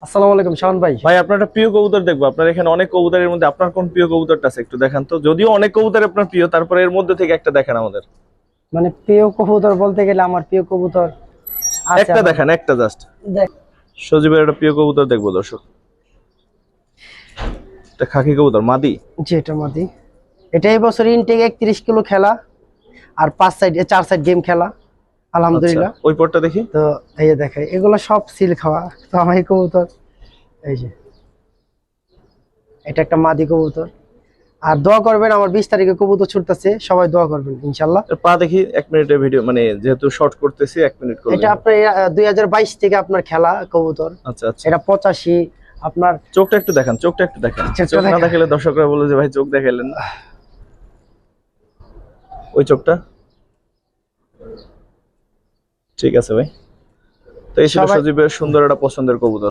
আসসালামু আলাইকুম শাওন ভাই। ভাই আপনার একটা প্রিয় কবুতর দেখবো। আপনার এখানে অনেক কবুতরের মধ্যে আপনার কোন প্রিয় কবুতরটা আছে একটু দেখান তো। যদিও অনেক কবুতর আপনার প্রিয়, তারপরে এর মধ্যে থেকে একটা দেখান আমাদের। মানে প্রিয় কবুতর বলতে গেলে আমার প্রিয় কবুতর আছে একটা দেখান, একটা জাস্ট। দেখ সজীবের একটা প্রিয় কবুতর দেখবো দর্শক। এটা খাকি কবুতর মাদি। যেটা মাদি, এটা এই বছর ইনটেক 31 কিলো খেলা আর 4 সাইড গেম খেলা আলহামদুলিল্লাহ। আচ্ছা, ওই পরটা দেখি। তো এই যে দেখে এগুলো সব সিল খাওয়া। তো আমার এই কবুতর, এই যে এটা একটা মাদি কবুতর। আর দোয়া করবেন, আমার 20 তারিখে কবুতর ছুটতেছে, সবাই দোয়া করবেন ইনশাল্লাহ। এর পা দেখি 1 মিনিটের ভিডিও, মানে যেহেতু শর্ট করতেছি 1 মিনিট করে। এটা আপনার 2022 থেকে আপনার খেলা কবুতর। আচ্ছা আচ্ছা, এটা 85 আপনার। চোখটা একটু দেখান, চোখটা একটু দেখান। চোখটা চোখ না দেখান। দেখালে দর্শকরা বলে যে ভাই চোখ দেখাইলেন না। ওই চোখটা ঠিক আছে ভাই। তো এই ছিল সবাই সজীবের সুন্দর একটা পছন্দের কবুতর।